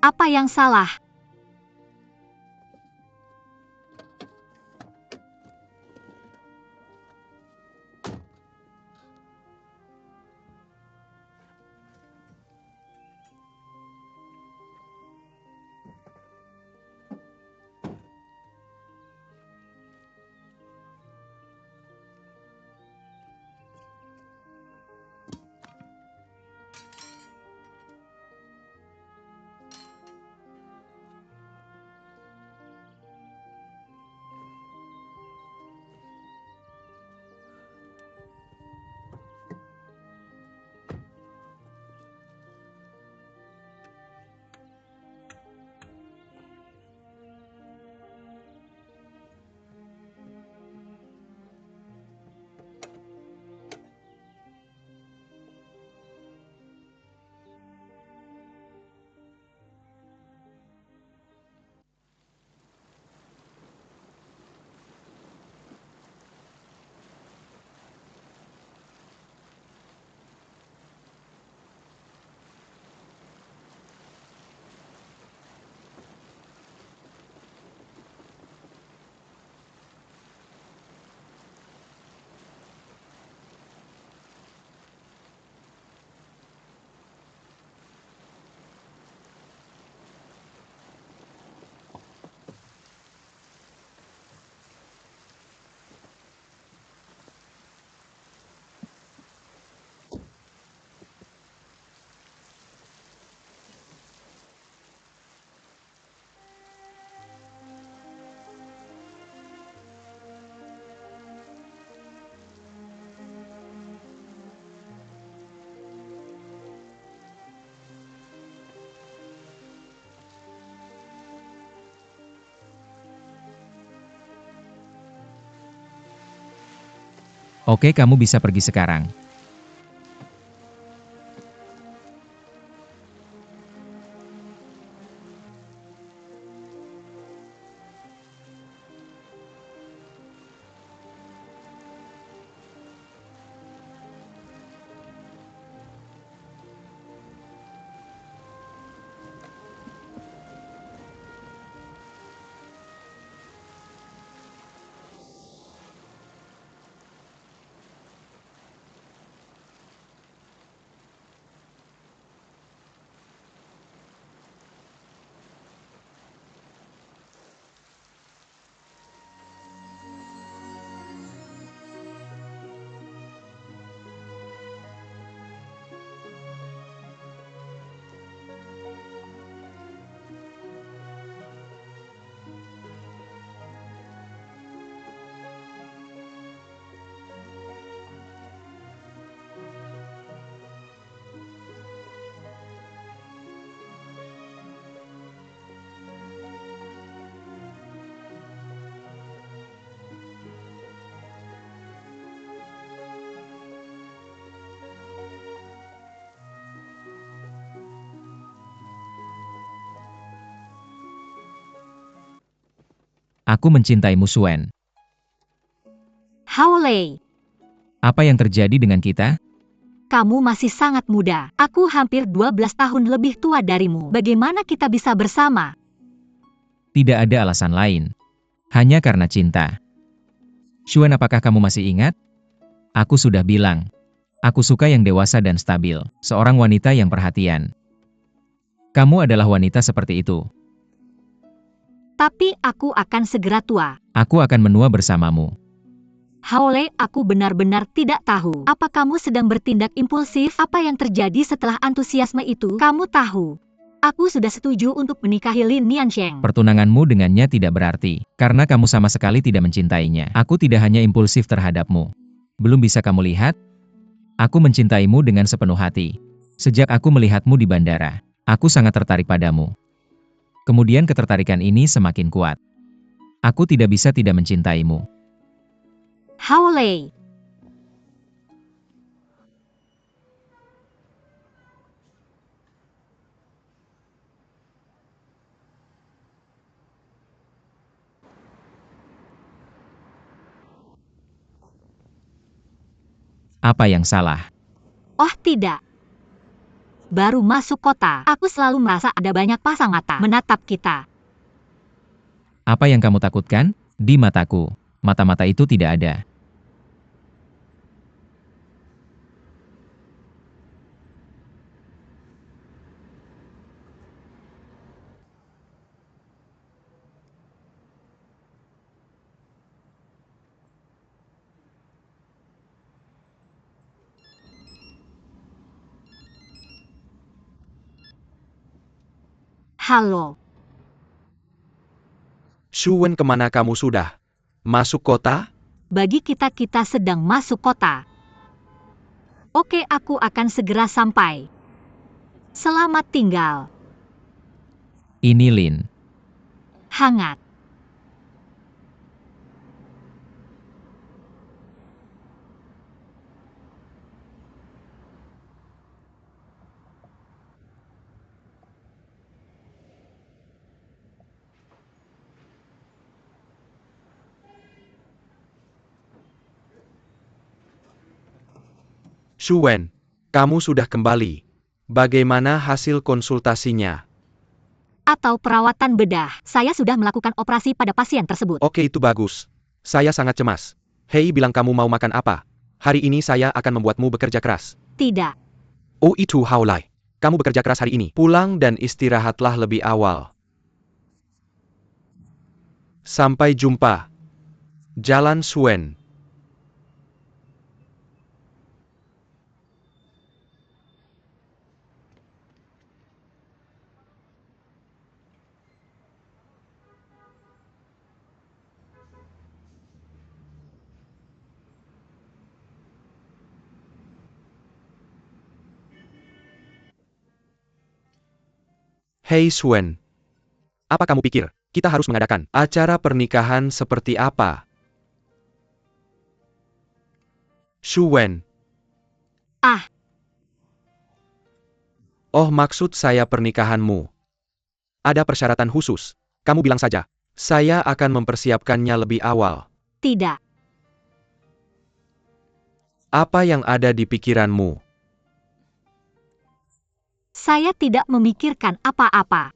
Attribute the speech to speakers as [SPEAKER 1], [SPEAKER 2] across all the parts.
[SPEAKER 1] Apa yang salah?
[SPEAKER 2] Oke, kamu bisa pergi sekarang. Aku mencintaimu, Suen.
[SPEAKER 1] Haolei,
[SPEAKER 2] Apa yang terjadi dengan kita?
[SPEAKER 1] kamu masih sangat muda. Aku hampir 12 tahun lebih tua darimu. Bagaimana kita bisa bersama?
[SPEAKER 2] Tidak ada alasan lain. Hanya karena cinta. Suen, apakah kamu masih ingat? Aku sudah bilang. Aku suka yang dewasa dan stabil. Seorang wanita yang perhatian. Kamu adalah wanita seperti itu.
[SPEAKER 1] Tapi aku akan segera tua.
[SPEAKER 2] Aku akan menua bersamamu.
[SPEAKER 1] Haolei, aku benar-benar tidak tahu. Apa kamu sedang bertindak impulsif? Apa yang terjadi setelah antusiasme itu? Kamu tahu, aku sudah setuju untuk menikahi Lin Niansheng.
[SPEAKER 2] Pertunanganmu dengannya tidak berarti, karena kamu sama sekali tidak mencintainya. Aku tidak hanya impulsif terhadapmu. Belum bisa kamu lihat? Aku mencintaimu dengan sepenuh hati. Sejak aku melihatmu di bandara, aku sangat tertarik padamu. Kemudian ketertarikan ini semakin kuat. Aku tidak bisa tidak mencintaimu.
[SPEAKER 1] Haolei,
[SPEAKER 2] Apa yang salah?
[SPEAKER 1] oh tidak. Baru masuk kota, aku selalu merasa ada banyak pasang mata menatap kita.
[SPEAKER 2] Apa yang kamu takutkan? Di mataku, mata-mata itu tidak ada.
[SPEAKER 1] Halo,
[SPEAKER 3] Shuwen, kemana kamu sudah? Masuk kota?
[SPEAKER 1] bagi kita sedang masuk kota. Oke, aku akan segera sampai. Selamat tinggal.
[SPEAKER 2] Ini Lin.
[SPEAKER 1] Hangat.
[SPEAKER 3] Shuwen, kamu sudah kembali. Bagaimana hasil konsultasinya?
[SPEAKER 1] Atau perawatan bedah. Saya sudah melakukan operasi pada pasien tersebut.
[SPEAKER 3] Oke, itu bagus. Saya sangat cemas. Hei, bilang kamu mau makan apa? Hari ini saya akan membuatmu bekerja keras.
[SPEAKER 1] Tidak.
[SPEAKER 3] Oh, itu Haolai. Kamu bekerja keras hari ini. Pulang dan istirahatlah lebih awal. Sampai jumpa. Jalan Shuwen. Hei Shuwen. Apa kamu pikir? Kita harus mengadakan acara pernikahan seperti apa? Shuwen.
[SPEAKER 1] Ah,
[SPEAKER 3] Oh, maksud saya pernikahanmu. Ada persyaratan khusus. Kamu bilang saja. Saya akan mempersiapkannya lebih awal.
[SPEAKER 1] tidak.
[SPEAKER 3] Apa yang ada di pikiranmu?
[SPEAKER 1] Saya tidak memikirkan apa-apa.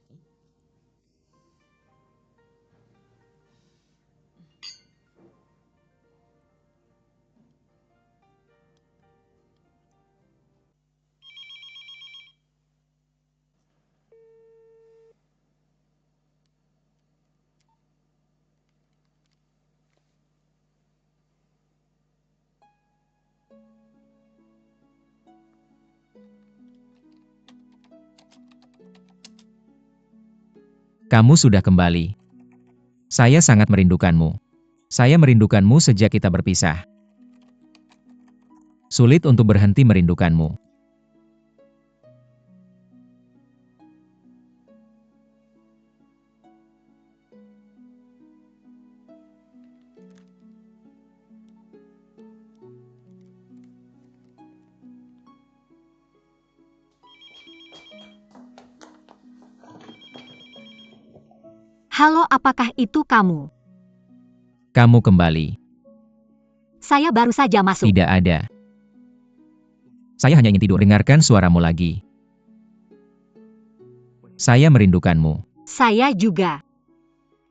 [SPEAKER 2] Kamu sudah kembali. Saya sangat merindukanmu. Saya merindukanmu sejak kita berpisah. Sulit untuk berhenti merindukanmu.
[SPEAKER 1] Halo, apakah itu kamu?
[SPEAKER 2] Kamu kembali.
[SPEAKER 1] Saya baru saja masuk.
[SPEAKER 2] Tidak ada. Saya hanya ingin tidur. Dengarkan suaramu lagi. Saya merindukanmu.
[SPEAKER 1] Saya juga.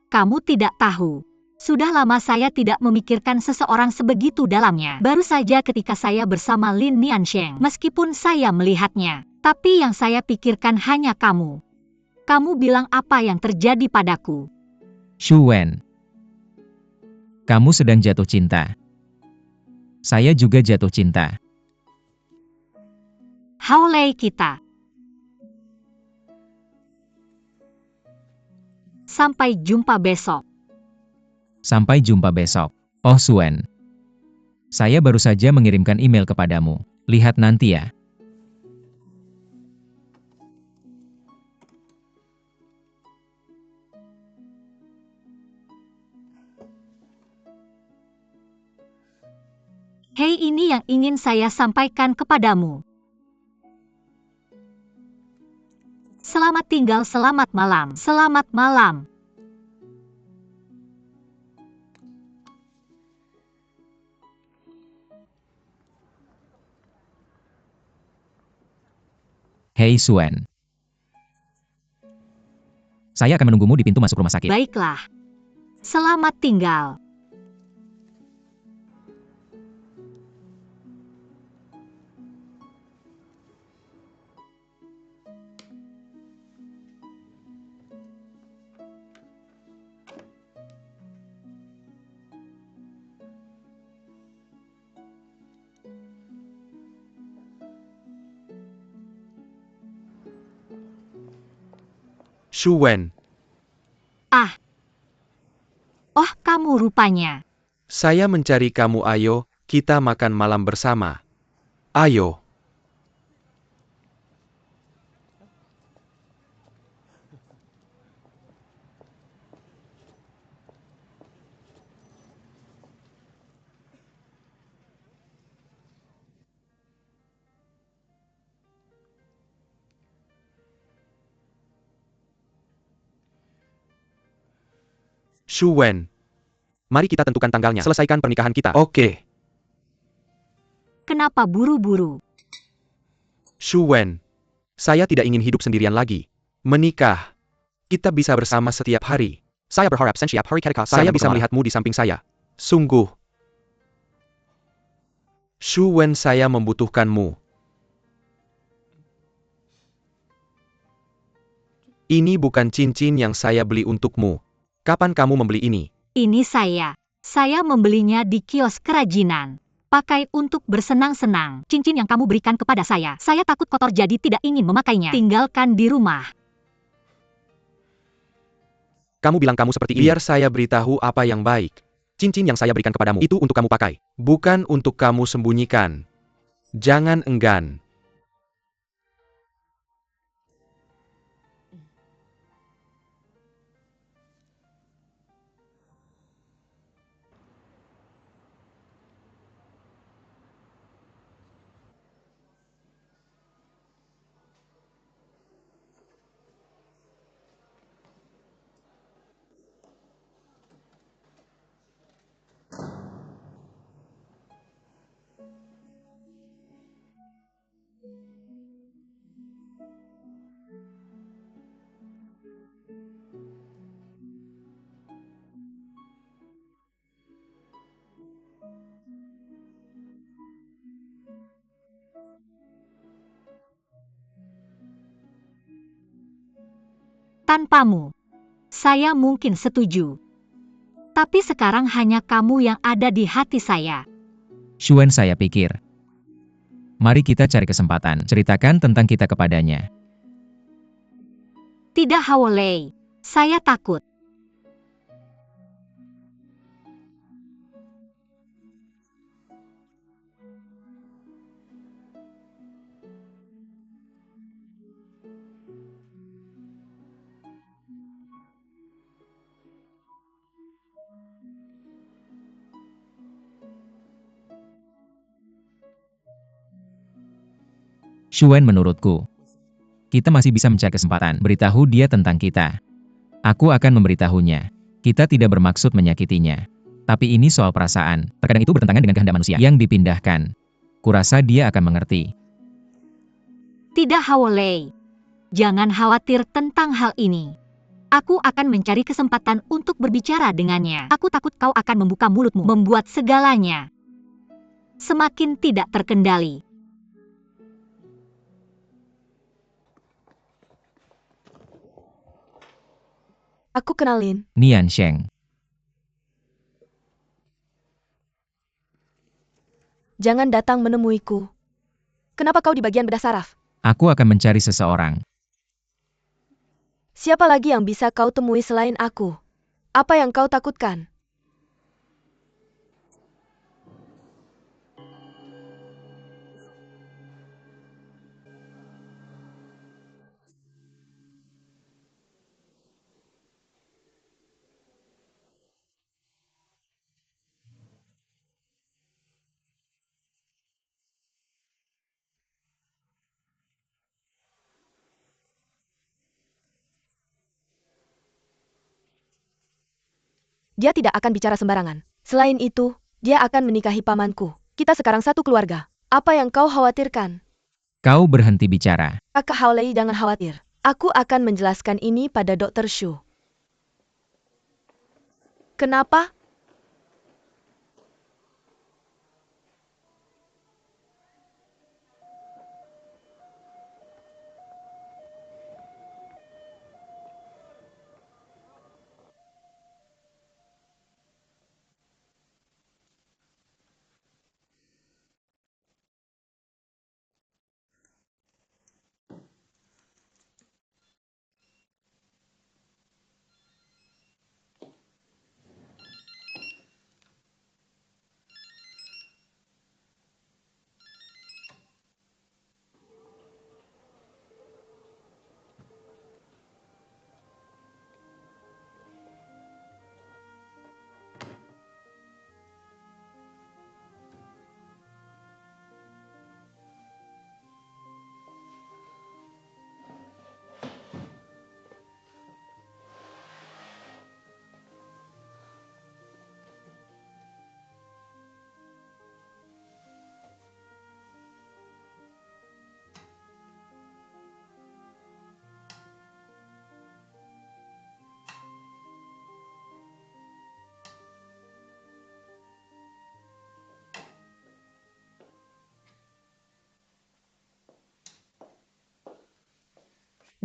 [SPEAKER 1] Kamu tidak tahu. Sudah lama saya tidak memikirkan seseorang sebegitu dalamnya. Baru saja ketika saya bersama Lin Niansheng. Meskipun saya melihatnya. Tapi yang saya pikirkan hanya kamu. Kamu bilang apa yang terjadi padaku.
[SPEAKER 2] Shuwen. Kamu sedang jatuh cinta. Saya juga jatuh cinta.
[SPEAKER 1] Haolei kita. Sampai jumpa besok.
[SPEAKER 2] Sampai jumpa besok. Oh Suen. Saya baru saja mengirimkan email kepadamu. Lihat nanti ya.
[SPEAKER 1] Hei, ini yang ingin saya sampaikan kepadamu. Selamat tinggal, selamat malam. Selamat malam.
[SPEAKER 2] Hei Suen. Saya akan menunggumu di pintu masuk rumah sakit.
[SPEAKER 1] Baiklah. Selamat tinggal.
[SPEAKER 3] Shu Wen,
[SPEAKER 1] Ah. Oh, kamu rupanya.
[SPEAKER 3] saya mencari kamu. Ayo, kita makan malam bersama. Ayo. Shu Wen, mari kita tentukan tanggalnya. Selesaikan pernikahan kita. Oke.
[SPEAKER 1] Kenapa buru-buru?
[SPEAKER 3] Shu Wen, saya tidak ingin hidup sendirian lagi. Menikah. Kita bisa bersama setiap hari. Saya berharap setiap hari saya bisa melihatmu di samping saya. Sungguh. Shu Wen, saya membutuhkanmu. Ini bukan cincin yang saya beli untukmu. Kapan kamu membeli ini?
[SPEAKER 1] Ini saya. Saya membelinya di kios kerajinan. Pakai untuk bersenang-senang. Cincin yang kamu berikan kepada saya. Saya takut kotor jadi tidak ingin memakainya. Tinggalkan di rumah.
[SPEAKER 3] Kamu bilang kamu seperti ini. Biar saya beritahu apa yang baik. Cincin yang saya berikan kepadamu itu untuk kamu pakai. Bukan untuk kamu sembunyikan. Jangan enggan.
[SPEAKER 1] Tanpamu, saya mungkin setuju. Tapi sekarang hanya kamu yang ada di hati saya.
[SPEAKER 2] Suen, saya pikir. Mari kita cari kesempatan. Ceritakan tentang kita kepadanya.
[SPEAKER 1] Tidak, Hawolei. Saya takut.
[SPEAKER 2] Suen, menurutku, kita masih bisa mencari kesempatan. Beritahu dia tentang kita. Aku akan memberitahunya. Kita tidak bermaksud menyakitinya. Tapi ini soal perasaan. Terkadang itu bertentangan dengan kehendak manusia yang dipindahkan. Kurasa dia akan mengerti.
[SPEAKER 1] Tidak, Hawolei. Jangan khawatir tentang hal ini. Aku akan mencari kesempatan untuk berbicara dengannya. Aku takut kau akan membuka mulutmu, membuat segalanya semakin tidak terkendali.
[SPEAKER 4] Aku kenalin.
[SPEAKER 2] Nian Sheng.
[SPEAKER 4] Jangan datang menemuiku. Kenapa kau di bagian bedah saraf?
[SPEAKER 2] Aku akan mencari seseorang.
[SPEAKER 4] Siapa lagi yang bisa kau temui selain aku? Apa yang kau takutkan? Dia tidak akan bicara sembarangan. Selain itu, dia akan menikahi pamanku. Kita sekarang satu keluarga. Apa yang kau khawatirkan?
[SPEAKER 2] Kau berhenti bicara.
[SPEAKER 4] Kakak Haolei, jangan khawatir. Aku akan menjelaskan ini pada Dr. Shu. Kenapa?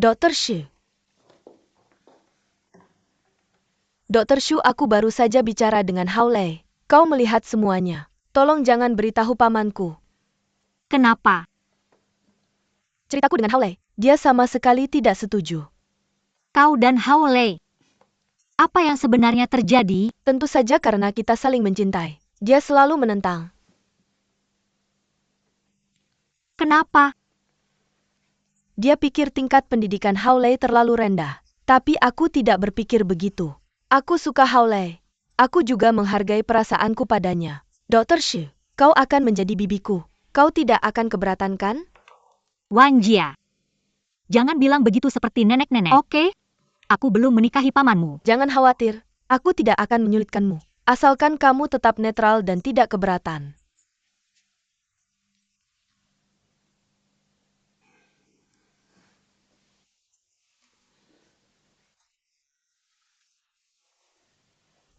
[SPEAKER 4] Dr. Shu. Dr. Shu, aku baru saja bicara dengan Haolei. Kau melihat semuanya. Tolong jangan beritahu pamanku.
[SPEAKER 1] Kenapa?
[SPEAKER 4] Ceritaku dengan Haolei. Dia sama sekali tidak setuju.
[SPEAKER 1] Kau dan Haolei. Apa yang sebenarnya terjadi?
[SPEAKER 4] Tentu saja karena kita saling mencintai. Dia selalu menentang.
[SPEAKER 1] Kenapa?
[SPEAKER 4] Dia pikir tingkat pendidikan Haolei terlalu rendah. Tapi aku tidak berpikir begitu. Aku suka Haolei. Aku juga menghargai perasaanku padanya. Dr. Shu, kau akan menjadi bibiku. Kau tidak akan keberatan kan?
[SPEAKER 1] Wan Jia. Jangan bilang begitu seperti nenek-nenek. Oke? Aku belum menikahi pamanmu.
[SPEAKER 4] Jangan khawatir. Aku tidak akan menyulitkanmu. Asalkan kamu tetap netral dan tidak keberatan.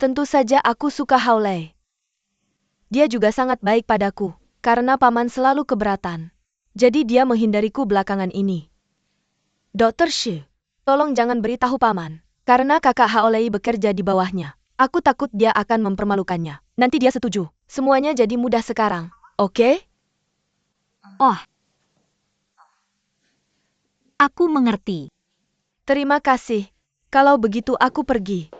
[SPEAKER 4] Tentu saja aku suka Haolei. Dia juga sangat baik padaku, karena paman selalu keberatan. Jadi dia menghindariku belakangan ini. Dr. Shu, tolong jangan beritahu paman, karena kakak Haolei bekerja di bawahnya. Aku takut dia akan mempermalukannya. Nanti dia setuju. Semuanya jadi mudah sekarang, oke?
[SPEAKER 1] Oh. Aku mengerti.
[SPEAKER 4] Terima kasih. Kalau begitu aku pergi.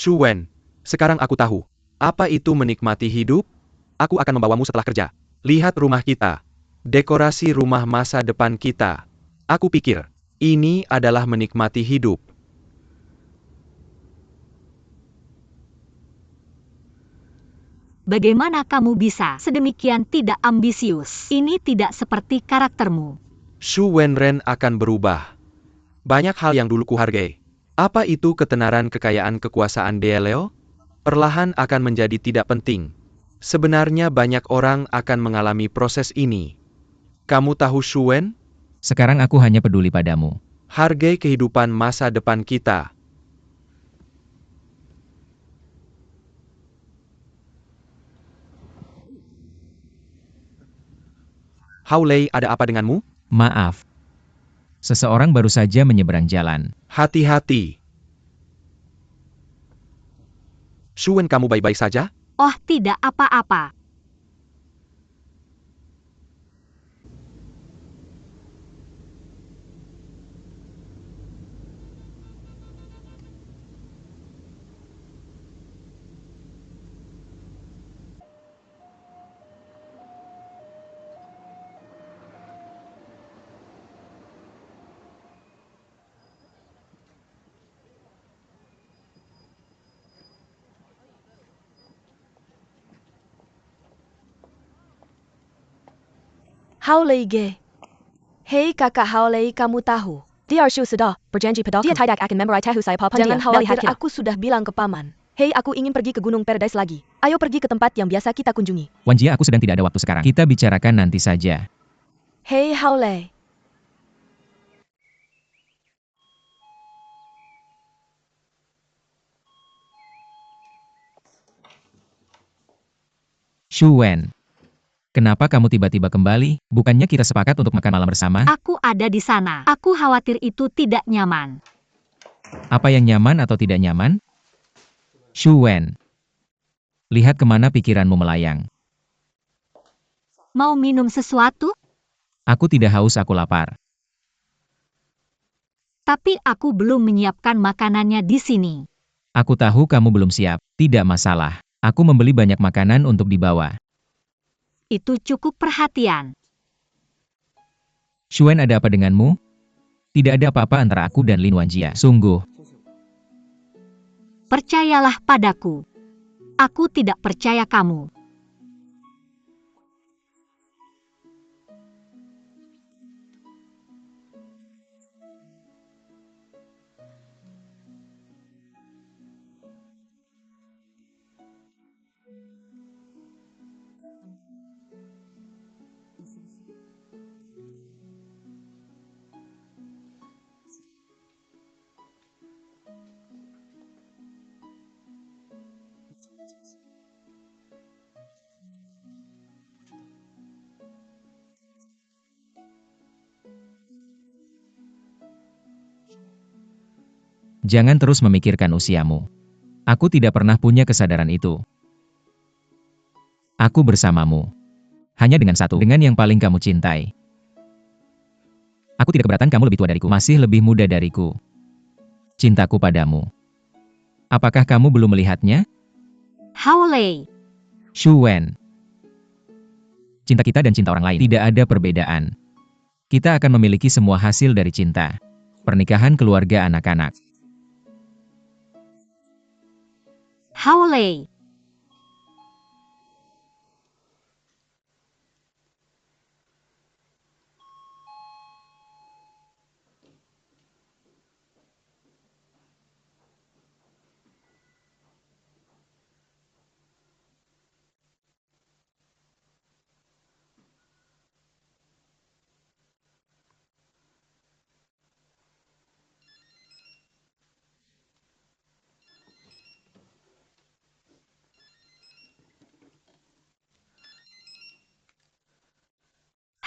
[SPEAKER 3] Shu Wen, sekarang aku tahu. Apa itu menikmati hidup? Aku akan membawamu setelah kerja. Lihat rumah kita. Dekorasi rumah masa depan kita. Aku pikir, ini adalah menikmati hidup.
[SPEAKER 1] Bagaimana kamu bisa sedemikian tidak ambisius? Ini tidak seperti karaktermu.
[SPEAKER 3] Shu Wenren akan berubah. Banyak hal yang dulu kuhargai. Apa itu ketenaran kekayaan kekuasaan Deleo? Perlahan akan menjadi tidak penting. Sebenarnya banyak orang akan mengalami proses ini. Kamu tahu Shu Wen?
[SPEAKER 2] Sekarang aku hanya peduli padamu.
[SPEAKER 3] Hargai kehidupan masa depan kita. Haolei, ada apa denganmu?
[SPEAKER 2] Maaf. Seseorang baru saja menyeberang jalan.
[SPEAKER 3] Hati-hati. Shu Wen, kamu baik-baik saja?
[SPEAKER 1] Oh, tidak apa-apa.
[SPEAKER 4] Hao Lei Ge. Hei kakak Hao Lei, kamu tahu.
[SPEAKER 5] Dia sudah berjanji padaku. Dia tidak akan memberi tahu saya apapun.
[SPEAKER 4] Jangan
[SPEAKER 5] Dia
[SPEAKER 4] khawatir,
[SPEAKER 5] melihat kita.
[SPEAKER 4] aku sudah bilang ke paman. Hei, aku ingin pergi ke Gunung Paradise lagi. Ayo pergi ke tempat yang biasa kita kunjungi.
[SPEAKER 2] Wan Jia, aku sedang tidak ada waktu sekarang. Kita bicarakan nanti saja.
[SPEAKER 4] Hei Hao Lei.
[SPEAKER 2] Shu Wen. Kenapa kamu tiba-tiba kembali? Bukannya kita sepakat untuk makan malam bersama?
[SPEAKER 1] Aku ada di sana. Aku khawatir itu tidak nyaman.
[SPEAKER 2] Apa yang nyaman atau tidak nyaman? Shu Wen. Lihat kemana pikiranmu melayang.
[SPEAKER 1] Mau minum sesuatu?
[SPEAKER 2] Aku tidak haus, aku lapar.
[SPEAKER 1] Tapi aku belum menyiapkan makanannya di sini.
[SPEAKER 2] Aku tahu kamu belum siap. Tidak masalah. Aku membeli banyak makanan untuk dibawa.
[SPEAKER 1] Itu cukup perhatian.
[SPEAKER 2] Shu Wen, ada apa denganmu? Tidak ada apa-apa antara aku dan Lin Wanjia. Sungguh.
[SPEAKER 1] Percayalah padaku. Aku tidak percaya kamu.
[SPEAKER 2] Jangan terus memikirkan usiamu. Aku tidak pernah punya kesadaran itu. Aku bersamamu. Hanya dengan satu, dengan yang paling kamu cintai. Aku tidak keberatan kamu lebih tua dariku, masih lebih muda dariku. Cintaku padamu. Apakah kamu belum melihatnya?
[SPEAKER 1] Hao Lei.
[SPEAKER 2] Shu Wen. Cinta kita dan cinta orang lain tidak ada perbedaan. Kita akan memiliki semua hasil dari cinta. Pernikahan, keluarga, anak-anak.
[SPEAKER 1] Hao Lei.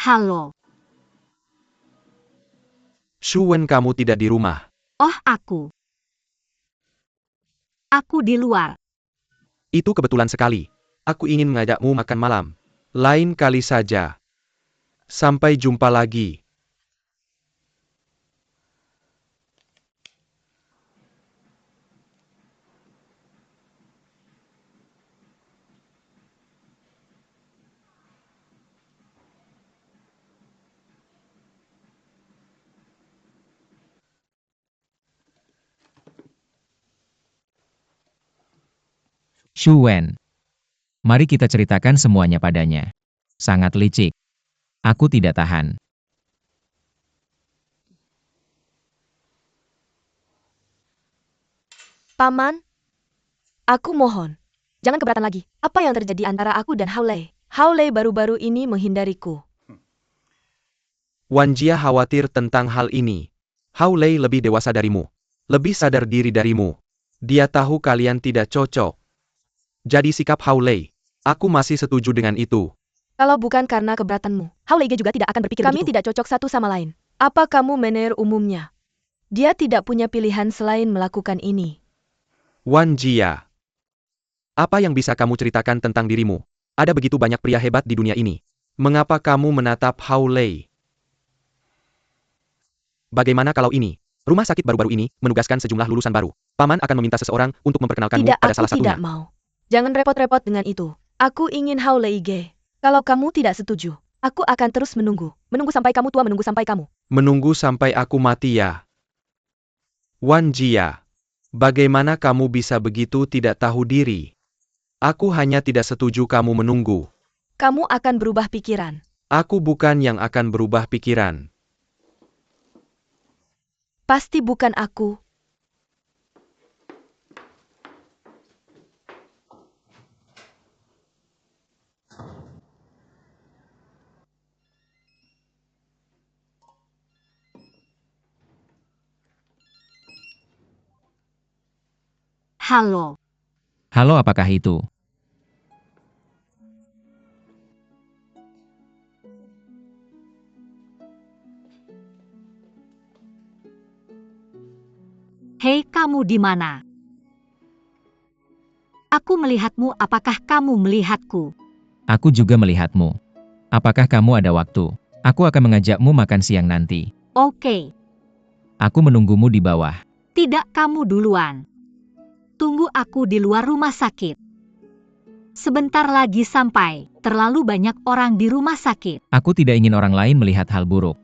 [SPEAKER 1] Halo.
[SPEAKER 3] Shu Wen, kamu tidak di rumah.
[SPEAKER 1] Oh, aku. Aku di luar.
[SPEAKER 3] Itu kebetulan sekali. Aku ingin mengajakmu makan malam. Lain kali saja. Sampai jumpa lagi.
[SPEAKER 2] Shu Wen. Mari kita ceritakan semuanya padanya. Sangat licik. Aku tidak tahan.
[SPEAKER 4] Paman, aku mohon. Jangan keberatan lagi. Apa yang terjadi antara aku dan Hao Lei? Hao Lei baru-baru ini menghindariku.
[SPEAKER 3] Wan Jia khawatir tentang hal ini. Hao Lei lebih dewasa darimu. Lebih sadar diri darimu. Dia tahu kalian tidak cocok. Jadi sikap Hao Lei. Aku masih setuju dengan itu.
[SPEAKER 4] Kalau bukan karena keberatanmu, Hao Lei juga tidak akan berpikir kami
[SPEAKER 5] begitu.
[SPEAKER 4] tidak cocok satu sama lain. Apa kamu mener umumnya? Dia tidak punya pilihan selain melakukan ini.
[SPEAKER 3] Wan Jia. Apa yang bisa kamu ceritakan tentang dirimu? Ada begitu banyak pria hebat di dunia ini. Mengapa kamu menatap Hao Lei? Bagaimana kalau ini? Rumah sakit baru-baru ini menugaskan sejumlah lulusan baru. Paman akan meminta seseorang untuk memperkenalkanmu
[SPEAKER 4] Tidak,
[SPEAKER 3] pada
[SPEAKER 4] aku
[SPEAKER 3] salah satunya.
[SPEAKER 4] tidak mau. Jangan repot-repot dengan itu. Aku ingin Hao Lei Ge. Kalau kamu tidak setuju, aku akan terus menunggu. Menunggu sampai kamu tua, menunggu sampai kamu.
[SPEAKER 3] Menunggu sampai aku mati ya. Wan Jia. Bagaimana kamu bisa begitu tidak tahu diri? Aku hanya tidak setuju kamu menunggu.
[SPEAKER 4] Kamu akan berubah pikiran.
[SPEAKER 3] Aku bukan yang akan berubah pikiran.
[SPEAKER 4] Pasti bukan aku.
[SPEAKER 1] Halo,
[SPEAKER 2] Halo, apakah itu?
[SPEAKER 1] hei kamu di mana? Aku melihatmu, apakah kamu melihatku?
[SPEAKER 2] Aku juga melihatmu. Apakah kamu ada waktu? Aku akan mengajakmu makan siang nanti.
[SPEAKER 1] Oke,
[SPEAKER 2] Aku menunggumu di bawah.
[SPEAKER 1] tidak kamu duluan. Tunggu aku di luar rumah sakit. Sebentar lagi sampai, terlalu banyak orang di rumah sakit.
[SPEAKER 2] Aku tidak ingin orang lain melihat hal buruk.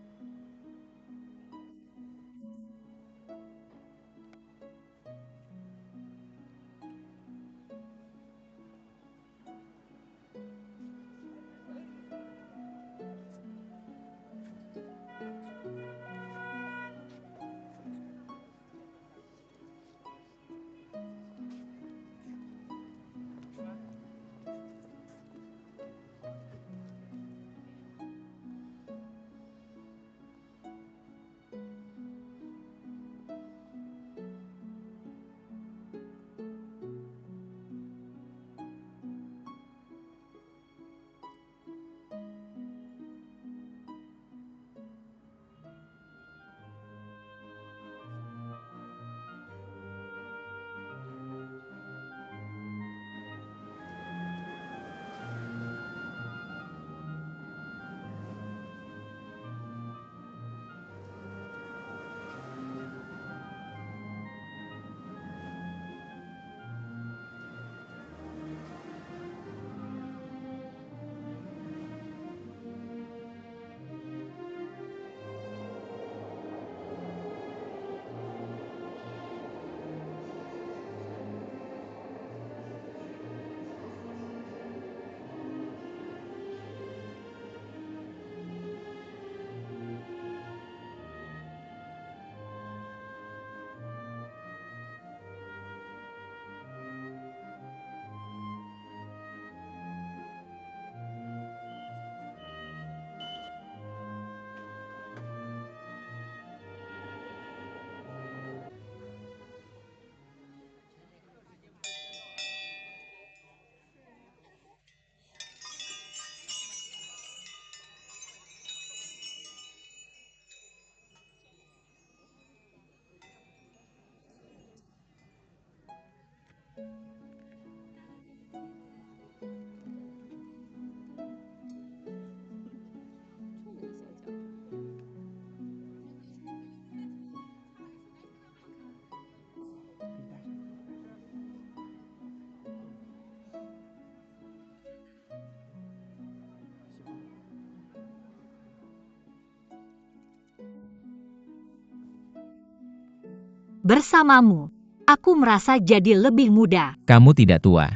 [SPEAKER 1] Bersamamu, aku merasa jadi lebih muda.
[SPEAKER 2] Kamu tidak tua.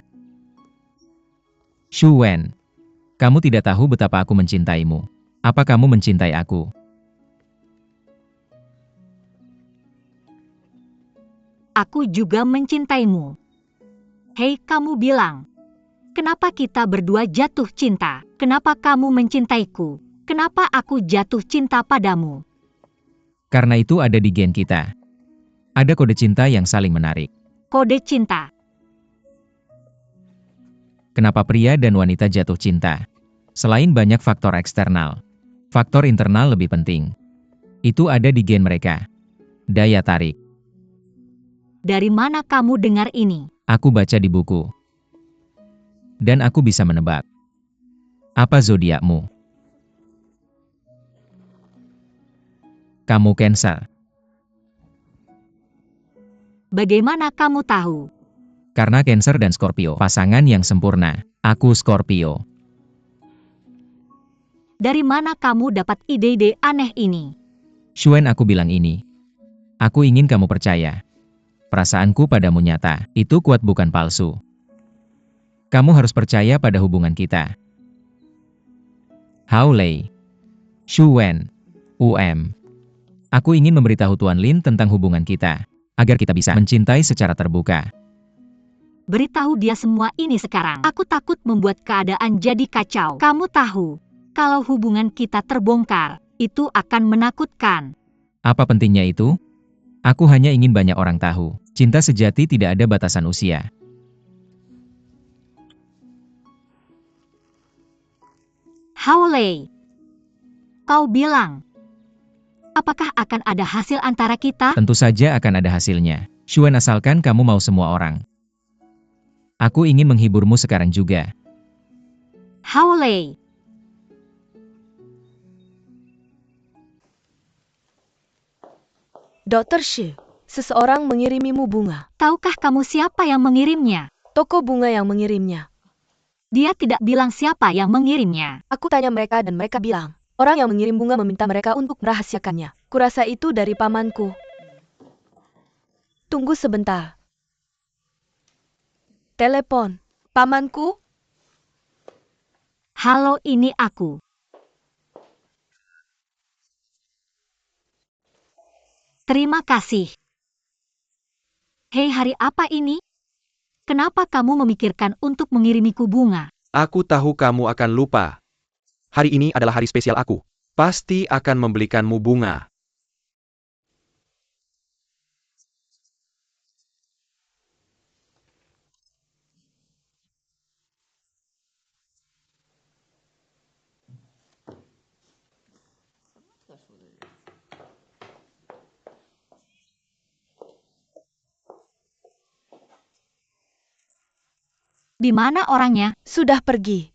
[SPEAKER 2] Shu Wen, kamu tidak tahu betapa aku mencintaimu. Apa kamu mencintai aku?
[SPEAKER 1] Aku juga mencintaimu. Hei kamu bilang, kenapa kita berdua jatuh cinta? Kenapa kamu mencintaiku? Kenapa aku jatuh cinta padamu?
[SPEAKER 2] Karena itu ada di gen kita. Ada kode cinta yang saling menarik.
[SPEAKER 1] Kode cinta.
[SPEAKER 2] Kenapa pria dan wanita jatuh cinta? Selain banyak faktor eksternal, faktor internal lebih penting. Itu ada di gen mereka. Daya tarik.
[SPEAKER 1] Dari mana kamu dengar ini?
[SPEAKER 2] Aku baca di buku. Dan aku bisa menebak. Apa zodiakmu? Kamu Cancer.
[SPEAKER 1] Bagaimana kamu tahu?
[SPEAKER 2] Karena Cancer dan Scorpio, pasangan yang sempurna. Aku Scorpio.
[SPEAKER 1] Dari mana kamu dapat ide-ide aneh ini?
[SPEAKER 2] Shuen, aku bilang ini. Aku ingin kamu percaya. Perasaanku padamu nyata, itu kuat bukan palsu. Kamu harus percaya pada hubungan kita. Hao Lei, Shu Wen, Aku ingin memberitahu Tuan Lin tentang hubungan kita, agar kita bisa mencintai secara terbuka.
[SPEAKER 1] Beritahu dia semua ini sekarang. Aku takut membuat keadaan jadi kacau. Kamu tahu, kalau hubungan kita terbongkar, itu akan menakutkan.
[SPEAKER 2] Apa pentingnya itu? Aku hanya ingin banyak orang tahu. Cinta sejati tidak ada batasan usia.
[SPEAKER 1] Hao Lei, kau bilang, apakah akan ada hasil antara kita?
[SPEAKER 2] Tentu saja akan ada hasilnya. Xuan, asalkan kamu mau semua orang. Aku ingin menghiburmu sekarang juga.
[SPEAKER 1] Hao Lei,
[SPEAKER 4] Dr. Shi, seseorang mengirimimu bunga.
[SPEAKER 1] tahukah kamu siapa yang mengirimnya?
[SPEAKER 4] Toko bunga yang mengirimnya.
[SPEAKER 1] Dia tidak bilang siapa yang mengirimnya.
[SPEAKER 4] Aku tanya mereka dan mereka bilang, orang yang mengirim bunga meminta mereka untuk merahasiakannya. Kurasa itu dari pamanku. Tunggu sebentar. Telepon. Pamanku?
[SPEAKER 1] Halo, ini aku. Terima kasih. Hei, hari apa ini? Kenapa kamu memikirkan untuk mengirimiku bunga?
[SPEAKER 3] Aku tahu kamu akan lupa. Hari ini adalah hari spesial aku. Pasti akan membelikanmu bunga.
[SPEAKER 1] Di mana orangnya?
[SPEAKER 4] Sudah pergi.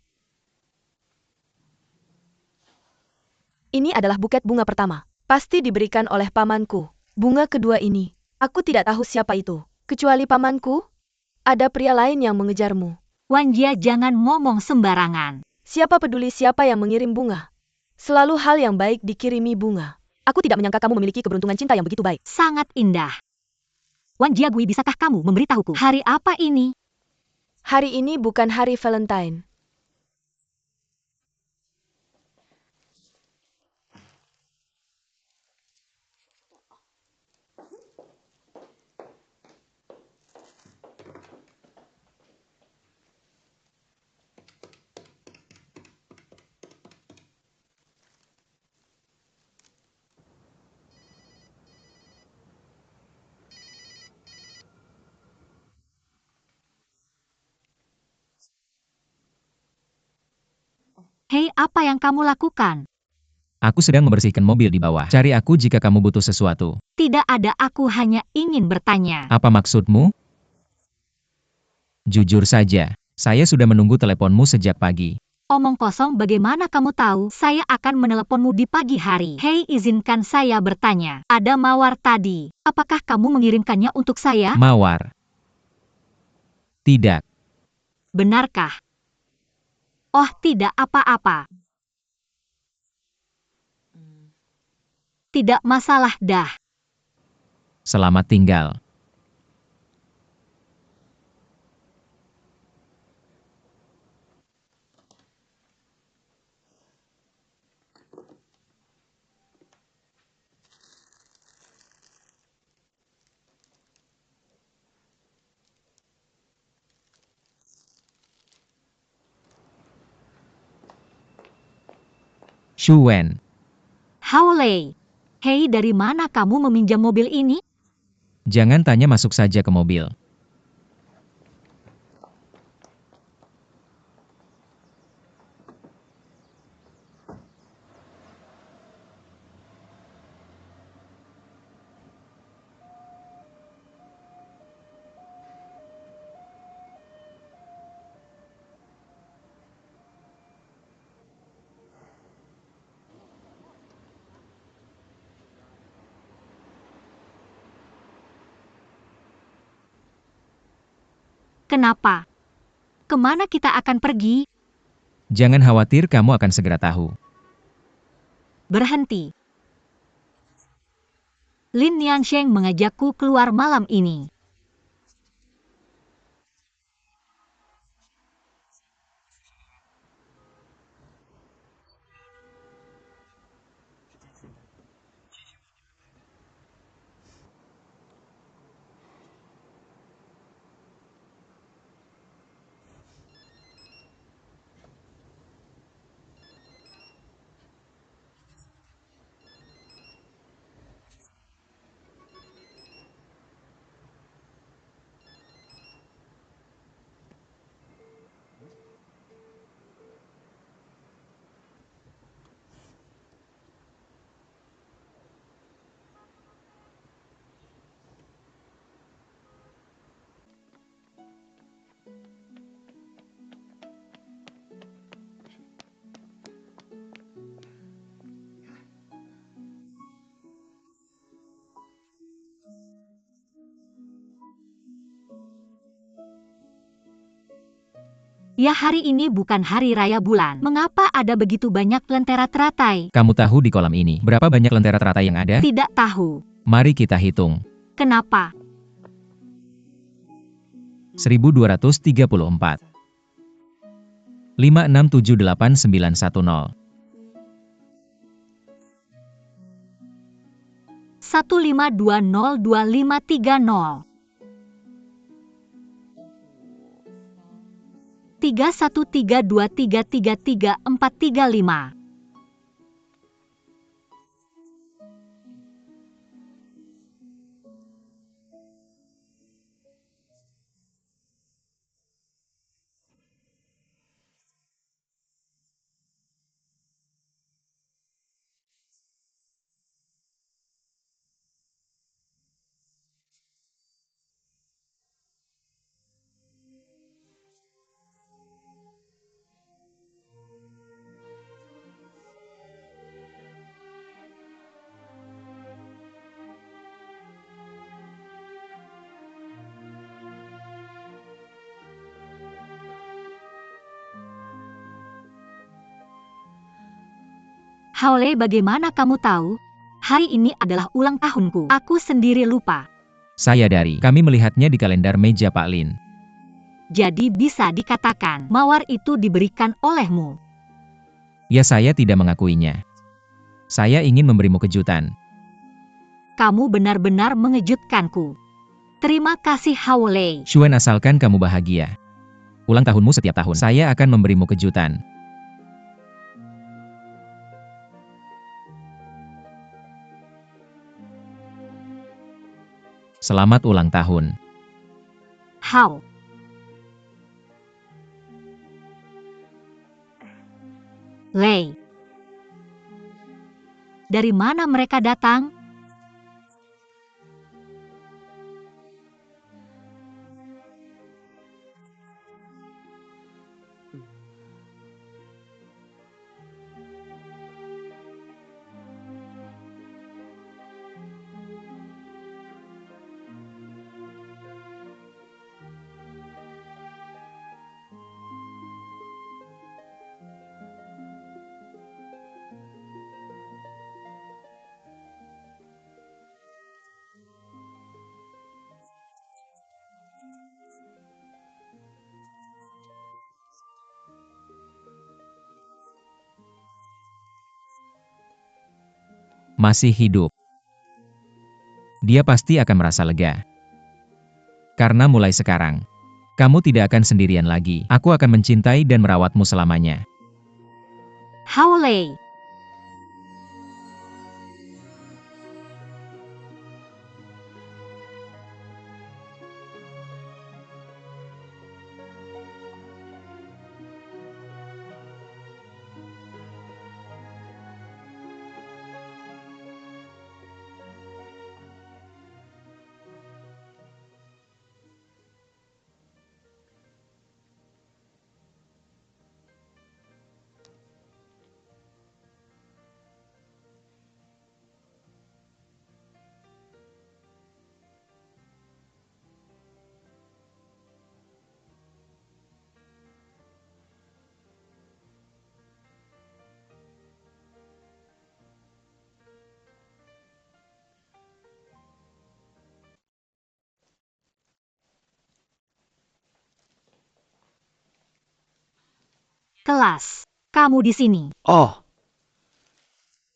[SPEAKER 4] Ini adalah buket bunga pertama. Pasti diberikan oleh pamanku. Bunga kedua ini. Aku tidak tahu siapa itu. Kecuali pamanku. Ada pria lain yang mengejarmu.
[SPEAKER 1] Wan Jia, jangan ngomong sembarangan.
[SPEAKER 4] Siapa peduli siapa yang mengirim bunga? Selalu hal yang baik dikirimi bunga. Aku tidak menyangka kamu memiliki keberuntungan cinta yang begitu baik.
[SPEAKER 1] Sangat indah. Wan Jia Gui, bisakah kamu memberitahuku hari apa ini?
[SPEAKER 4] Hari ini bukan hari Valentine.
[SPEAKER 1] Hei, apa yang kamu lakukan?
[SPEAKER 2] Aku sedang membersihkan mobil di bawah. Cari aku jika kamu butuh sesuatu.
[SPEAKER 1] Tidak ada, aku hanya ingin bertanya.
[SPEAKER 2] Apa maksudmu? Jujur saja, saya sudah menunggu teleponmu sejak pagi.
[SPEAKER 1] Omong kosong, bagaimana kamu tahu saya akan meneleponmu di pagi hari? Hei, izinkan saya bertanya. Ada mawar tadi. Apakah kamu mengirimkannya untuk saya?
[SPEAKER 2] Mawar. Tidak.
[SPEAKER 1] Benarkah? Oh, tidak apa-apa. Tidak masalah dah.
[SPEAKER 2] Selamat tinggal. Shu Wen.
[SPEAKER 1] Hao Lei. Hei, dari mana kamu meminjam mobil ini?
[SPEAKER 2] Jangan tanya, masuk saja ke mobil.
[SPEAKER 1] Kenapa? Kemana kita akan pergi?
[SPEAKER 2] Jangan khawatir, kamu akan segera tahu.
[SPEAKER 1] Berhenti. Lin Niansheng mengajakku keluar malam ini. Ya, hari ini bukan hari raya bulan. Mengapa ada begitu banyak lentera teratai?
[SPEAKER 2] Kamu tahu di kolam ini berapa banyak lentera teratai yang ada?
[SPEAKER 1] Tidak tahu.
[SPEAKER 2] Mari kita hitung.
[SPEAKER 1] Kenapa?
[SPEAKER 2] 1234. 5678910.
[SPEAKER 1] 1520250. 3132333435. Haole, bagaimana kamu tahu? Hari ini adalah ulang tahunku. Aku sendiri lupa.
[SPEAKER 2] Saya dari. Kami melihatnya di kalender meja Pak Lin.
[SPEAKER 1] Jadi bisa dikatakan mawar itu diberikan olehmu.
[SPEAKER 2] Ya, saya tidak mengakuinya. Saya ingin memberimu kejutan.
[SPEAKER 1] Kamu benar-benar mengejutkanku. Terima kasih, Haole.
[SPEAKER 2] Xuan, asalkan kamu bahagia. Ulang tahunmu setiap tahun. Saya akan memberimu kejutan. Selamat ulang tahun.
[SPEAKER 1] Hao. Lei. Dari mana mereka datang?
[SPEAKER 2] Masih hidup. Dia pasti akan merasa lega. Karena mulai sekarang, kamu tidak akan sendirian lagi. Aku akan mencintai dan merawatmu selamanya.
[SPEAKER 1] Haole. Kelas, kamu di sini.
[SPEAKER 3] Oh,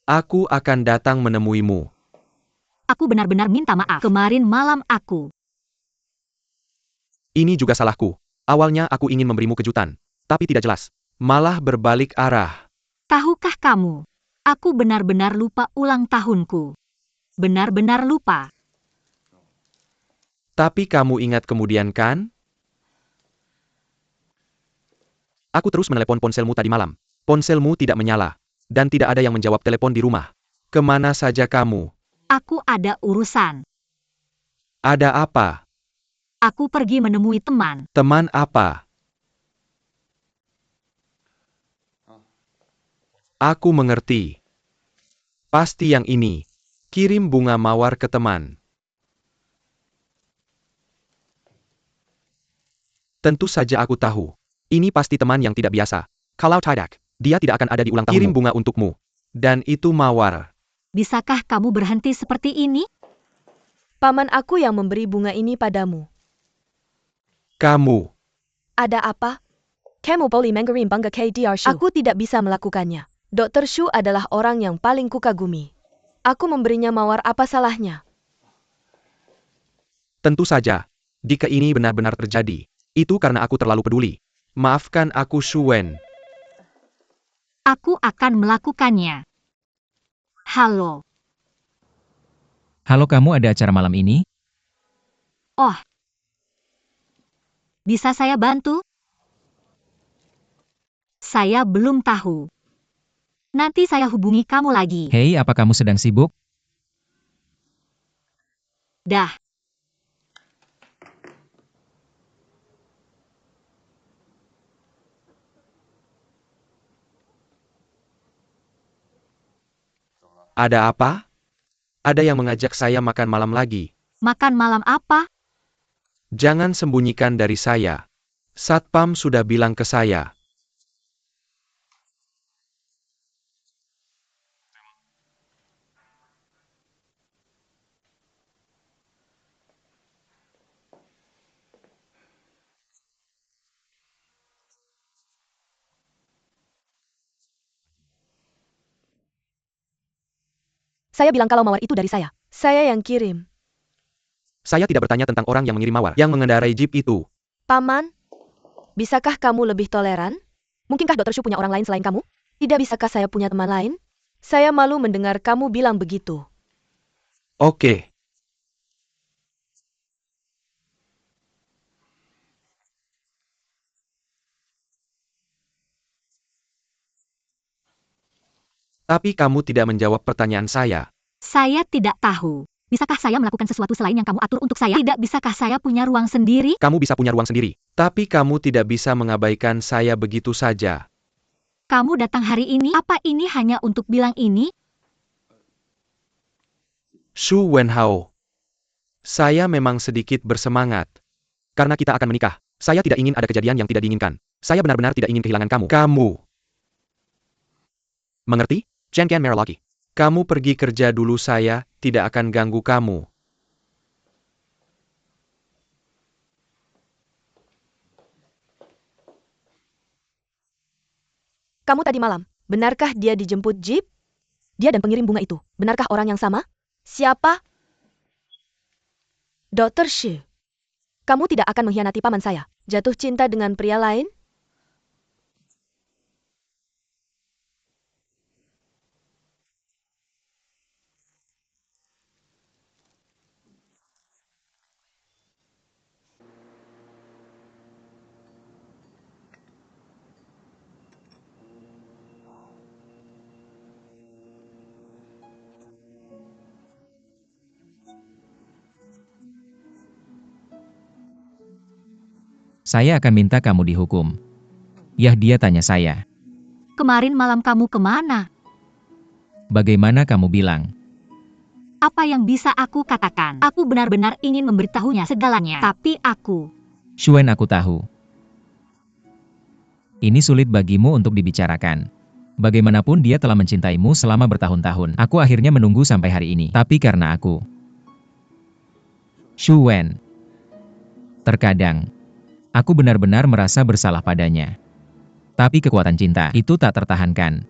[SPEAKER 3] aku akan datang menemuimu.
[SPEAKER 1] Aku benar-benar minta maaf. Kemarin malam aku.
[SPEAKER 3] Ini juga salahku. Awalnya aku ingin memberimu kejutan, tapi tidak jelas. Malah berbalik arah.
[SPEAKER 1] Tahukah kamu? Aku benar-benar lupa ulang tahunku. Benar-benar lupa.
[SPEAKER 3] Tapi kamu ingat kemudian kan? Aku terus menelepon ponselmu tadi malam. Ponselmu tidak menyala. Dan tidak ada yang menjawab telepon di rumah. Kemana saja kamu?
[SPEAKER 1] Aku ada urusan.
[SPEAKER 3] Ada apa?
[SPEAKER 1] Aku pergi menemui teman.
[SPEAKER 3] Teman apa? Aku mengerti. Pasti yang ini. Kirim bunga mawar ke teman. Tentu saja aku tahu. Ini pasti teman yang tidak biasa. Kalau tidak, dia tidak akan ada di ulang tahunmu. Kirim bunga untukmu. Dan itu mawar.
[SPEAKER 1] Bisakah kamu berhenti seperti ini?
[SPEAKER 4] Paman aku yang memberi bunga ini padamu.
[SPEAKER 3] Kamu.
[SPEAKER 4] Ada apa?
[SPEAKER 5] Kamu boleh mengirim bunga ke Dr. Shu.
[SPEAKER 4] Aku tidak bisa melakukannya. Dr. Shu adalah orang yang paling kukagumi. Aku memberinya mawar, apa salahnya?
[SPEAKER 3] Tentu saja. Jika ini benar-benar terjadi, itu karena aku terlalu peduli. Maafkan aku, Shu Wen.
[SPEAKER 1] Aku akan melakukannya. Halo.
[SPEAKER 2] Halo, kamu ada acara malam ini?
[SPEAKER 1] Oh. Bisa saya bantu? Saya belum tahu. Nanti saya hubungi kamu lagi.
[SPEAKER 2] Hei, apa kamu sedang sibuk?
[SPEAKER 1] Dah.
[SPEAKER 3] Ada apa? Ada yang mengajak saya makan malam lagi.
[SPEAKER 1] Makan malam apa?
[SPEAKER 3] Jangan sembunyikan dari saya. Satpam sudah bilang ke saya.
[SPEAKER 5] Saya bilang kalau mawar itu dari saya.
[SPEAKER 4] Saya yang kirim.
[SPEAKER 3] Saya tidak bertanya tentang orang yang mengirim mawar, yang mengendarai jeep itu.
[SPEAKER 4] Paman, bisakah kamu lebih toleran?
[SPEAKER 5] Mungkinkah Dr. Shu punya orang lain selain kamu?
[SPEAKER 4] Tidak bisakah saya punya teman lain? Saya malu mendengar kamu bilang begitu.
[SPEAKER 3] Oke. Tapi kamu tidak menjawab pertanyaan saya.
[SPEAKER 1] Saya tidak tahu. Bisakah saya melakukan sesuatu selain yang kamu atur untuk saya? Tidak, bisakah saya punya ruang sendiri?
[SPEAKER 3] Kamu bisa punya ruang sendiri. Tapi kamu tidak bisa mengabaikan saya begitu saja.
[SPEAKER 1] Kamu datang hari ini? Apa ini hanya untuk bilang ini?
[SPEAKER 3] Shu Wenhao. Saya memang sedikit bersemangat. Karena kita akan menikah. Saya tidak ingin ada kejadian yang tidak diinginkan. Saya benar-benar tidak ingin kehilangan kamu. Kamu. Mengerti? Chen Qian merah lagi. Kamu pergi kerja dulu, saya tidak akan ganggu kamu.
[SPEAKER 4] Kamu tadi malam, benarkah dia dijemput jeep?
[SPEAKER 5] Dia dan pengirim bunga itu, benarkah orang yang sama?
[SPEAKER 4] Siapa? Dr. Shu.
[SPEAKER 5] Kamu tidak akan mengkhianati paman saya.
[SPEAKER 4] Jatuh cinta dengan pria lain?
[SPEAKER 2] Saya akan minta kamu dihukum. Yah, dia tanya saya.
[SPEAKER 1] Kemarin malam kamu kemana?
[SPEAKER 2] Bagaimana kamu bilang?
[SPEAKER 1] Apa yang bisa aku katakan? Aku benar-benar ingin memberitahunya segalanya. Tapi aku...
[SPEAKER 2] Shuen, aku tahu. Ini sulit bagimu untuk dibicarakan. Bagaimanapun dia telah mencintaimu selama bertahun-tahun. Aku akhirnya menunggu sampai hari ini. Tapi karena aku... Shuen. Terkadang, aku benar-benar merasa bersalah padanya. Tapi kekuatan cinta itu tak tertahankan.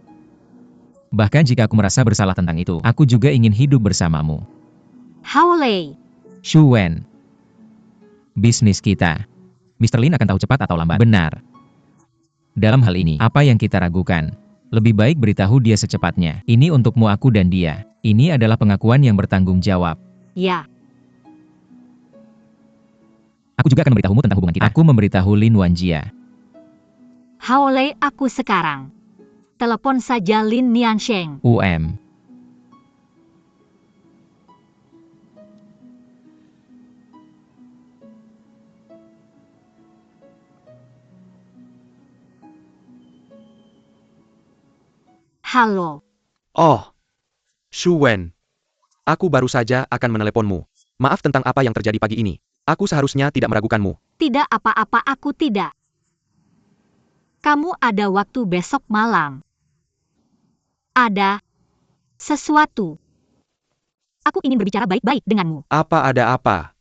[SPEAKER 2] Bahkan jika aku merasa bersalah tentang itu, aku juga ingin hidup bersamamu.
[SPEAKER 1] Hao Lei.
[SPEAKER 2] Shuen. Bisnis kita. Mr. Lin akan tahu cepat atau lambat. Benar. Dalam hal ini, apa yang kita ragukan? Lebih baik beritahu dia secepatnya. Ini untukmu, aku dan dia. Ini adalah pengakuan yang bertanggung jawab.
[SPEAKER 1] Ya.
[SPEAKER 2] Aku juga akan memberitahumu tentang hubungan kita. Aku memberitahu Lin Wanjia.
[SPEAKER 1] Hao Lei, aku sekarang. Telepon saja Lin Niansheng.
[SPEAKER 2] UM.
[SPEAKER 1] Halo.
[SPEAKER 3] Oh. Shu Wen. Aku baru saja akan meneleponmu. Maaf tentang apa yang terjadi pagi ini. Aku seharusnya tidak meragukanmu.
[SPEAKER 1] Tidak apa-apa, aku tidak. Kamu ada waktu besok malam. Ada sesuatu. Aku ingin berbicara baik-baik denganmu.
[SPEAKER 3] Apa ada apa?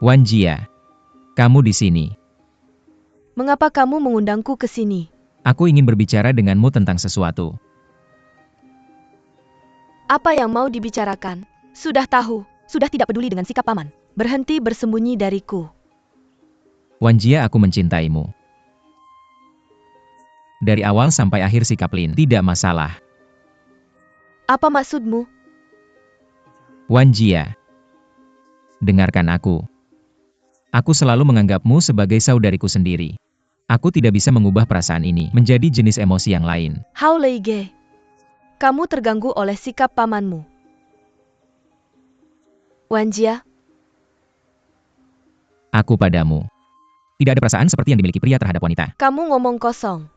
[SPEAKER 2] Wan Jia, kamu di sini.
[SPEAKER 4] Mengapa kamu mengundangku ke sini?
[SPEAKER 2] Aku ingin berbicara denganmu tentang sesuatu.
[SPEAKER 4] Apa yang mau dibicarakan? Sudah tahu, sudah tidak peduli dengan sikap paman. Berhenti bersembunyi dariku.
[SPEAKER 2] Wan Jia, aku mencintaimu. Dari awal sampai akhir sikap Lin tidak masalah.
[SPEAKER 4] Apa maksudmu?
[SPEAKER 2] Wan Jia, dengarkan aku. Aku selalu menganggapmu sebagai saudariku sendiri. Aku tidak bisa mengubah perasaan ini menjadi jenis emosi yang lain.
[SPEAKER 4] Hao Leige, kamu terganggu oleh sikap pamanmu. Wan Jia,
[SPEAKER 2] Aku padamu. Tidak ada perasaan seperti yang dimiliki pria terhadap wanita.
[SPEAKER 4] kamu ngomong kosong.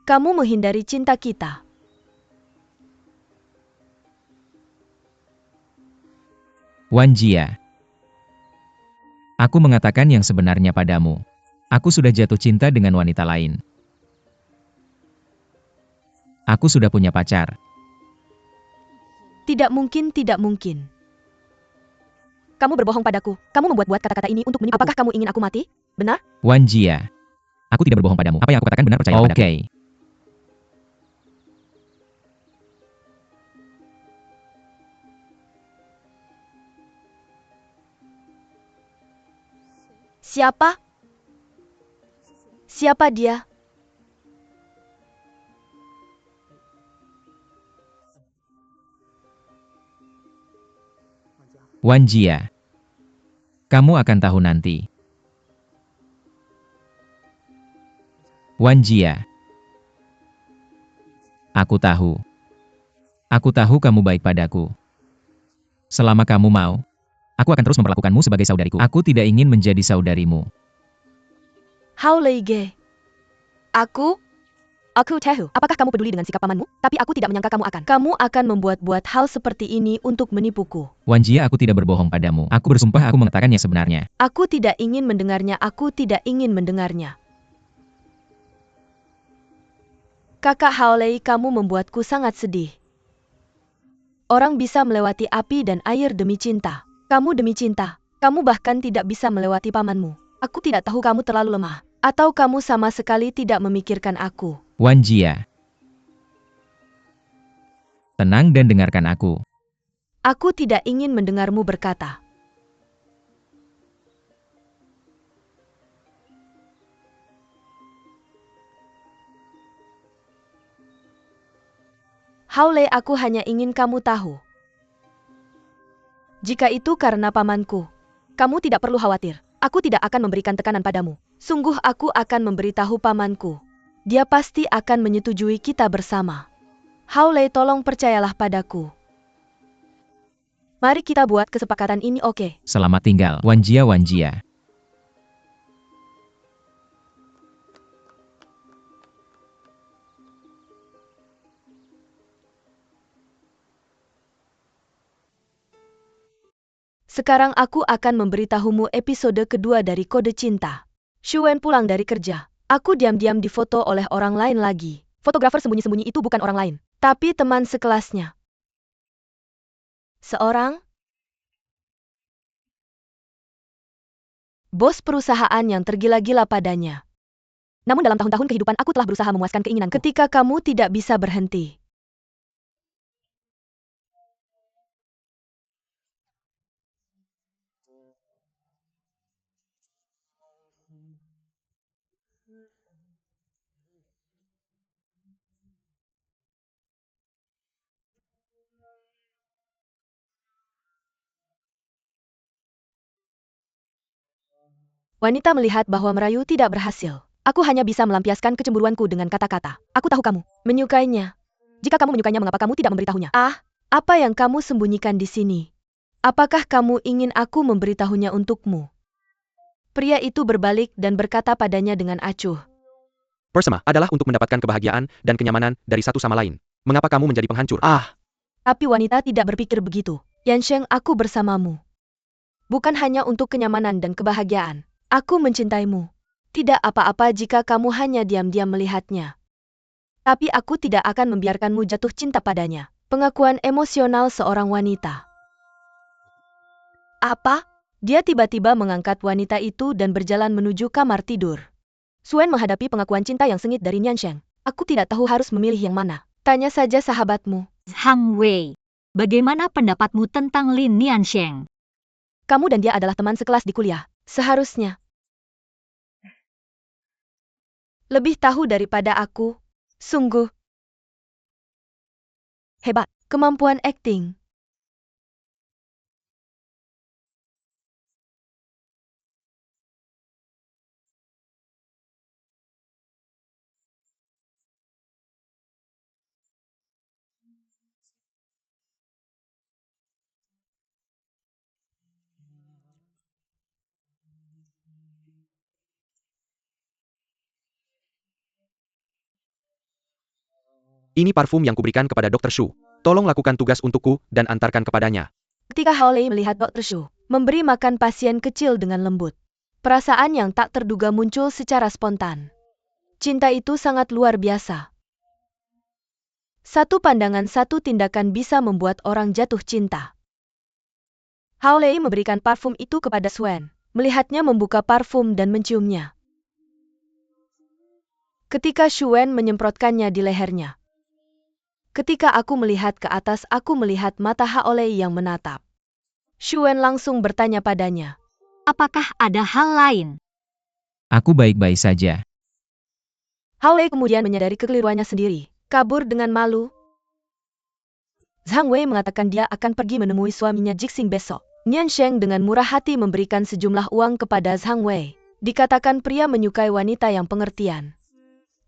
[SPEAKER 4] Kamu menghindari cinta kita.
[SPEAKER 2] Wan Jia, aku mengatakan yang sebenarnya padamu. Aku sudah jatuh cinta dengan wanita lain. Aku sudah punya pacar.
[SPEAKER 4] Tidak mungkin, tidak mungkin. Kamu berbohong padaku. Kamu membuat-buat kata-kata ini untuk menipuku. Apakah kamu ingin aku mati? Benar?
[SPEAKER 2] Wan Jia, aku tidak berbohong padamu. Apa yang aku katakan benar, percaya padaku. Oke.
[SPEAKER 4] Siapa? Siapa dia?
[SPEAKER 2] Wan Jia, kamu akan tahu nanti. Wan Jia, aku tahu. Aku tahu kamu baik padaku. Selama kamu mau, aku akan terus memperlakukanmu sebagai saudariku. Aku tidak ingin menjadi saudarimu.
[SPEAKER 4] Hao Leige. Aku tahu. Apakah kamu peduli dengan sikap pamanmu? Tapi aku tidak menyangka kamu akan membuat-buat hal seperti ini untuk menipuku.
[SPEAKER 2] Wan Jia, aku tidak berbohong padamu. Aku bersumpah aku mengatakan yang sebenarnya.
[SPEAKER 4] Aku tidak ingin mendengarnya. Aku tidak ingin mendengarnya. Kakak Hao Lei, kamu membuatku sangat sedih. Orang bisa melewati api dan air demi cinta. Kamu demi cinta. Kamu bahkan tidak bisa melewati pamanmu. Aku tidak tahu kamu terlalu lemah. Atau kamu sama sekali tidak memikirkan aku.
[SPEAKER 2] Wan Jia, tenang dan dengarkan aku.
[SPEAKER 4] Aku tidak ingin mendengarmu berkata. Hao Lei, aku hanya ingin kamu tahu. Jika itu karena pamanku, kamu tidak perlu khawatir. Aku tidak akan memberikan tekanan padamu. Sungguh aku akan memberitahu pamanku. Dia pasti akan menyetujui kita bersama. Hao Lei, tolong percayalah padaku. Mari kita buat kesepakatan ini, oke?
[SPEAKER 2] Selamat tinggal, Wan Jia, Wan Jia.
[SPEAKER 4] Sekarang aku akan memberitahumu episode kedua dari Kode Cinta. Shuwen pulang dari kerja. Aku diam-diam difoto oleh orang lain lagi. Fotografer sembunyi-sembunyi itu bukan orang lain, tapi teman sekelasnya. Seorang bos perusahaan yang tergila-gila padanya. Namun dalam tahun-tahun kehidupan aku telah berusaha memuaskan keinginanku. Ketika kamu tidak bisa berhenti. Wanita melihat bahwa merayu tidak berhasil. Aku hanya bisa melampiaskan kecemburuanku dengan kata-kata. Aku tahu kamu menyukainya. Jika kamu menyukainya, mengapa kamu tidak memberitahunya? Ah, apa yang kamu sembunyikan di sini? Apakah kamu ingin aku memberitahunya untukmu? Pria itu berbalik dan berkata padanya dengan acuh.
[SPEAKER 3] Bersama adalah untuk mendapatkan kebahagiaan dan kenyamanan dari satu sama lain. Mengapa kamu menjadi penghancur? Ah,
[SPEAKER 4] Tapi wanita tidak berpikir begitu. Yansheng, aku bersamamu. Bukan hanya untuk kenyamanan dan kebahagiaan. Aku mencintaimu. Tidak apa-apa jika kamu hanya diam-diam melihatnya. Tapi aku tidak akan membiarkanmu jatuh cinta padanya. Pengakuan emosional seorang wanita. Apa? Dia tiba-tiba mengangkat wanita itu dan berjalan menuju kamar tidur. Suen menghadapi pengakuan cinta yang sengit dari Niansheng. Aku tidak tahu harus memilih yang mana. Tanya saja sahabatmu.
[SPEAKER 1] Zhang Wei, bagaimana pendapatmu tentang Lin Niansheng?
[SPEAKER 4] Kamu dan dia adalah teman sekelas di kuliah. Seharusnya lebih tahu daripada aku. Sungguh hebat. Kemampuan akting.
[SPEAKER 3] ini parfum yang kuberikan kepada Dr. Shu. Tolong lakukan tugas untukku dan antarkan kepadanya.
[SPEAKER 4] Ketika Hao Lei melihat Dr. Shu memberi makan pasien kecil dengan lembut, perasaan yang tak terduga muncul secara spontan. Cinta itu sangat luar biasa. Satu pandangan, satu tindakan bisa membuat orang jatuh cinta. Hao Lei memberikan parfum itu kepada Suen, melihatnya membuka parfum dan menciumnya. Ketika Suen menyemprotkannya di lehernya. Ketika aku melihat ke atas, aku melihat mata Hao Lei yang menatap. Suen langsung bertanya padanya.
[SPEAKER 1] Apakah ada hal lain?
[SPEAKER 2] Aku baik-baik saja.
[SPEAKER 4] Hao Lei kemudian menyadari kekeliruannya sendiri. Kabur dengan malu. Zhang Wei mengatakan dia akan pergi menemui suaminya Jixing besok. Niansheng dengan murah hati memberikan sejumlah uang kepada Zhang Wei. Dikatakan pria menyukai wanita yang pengertian.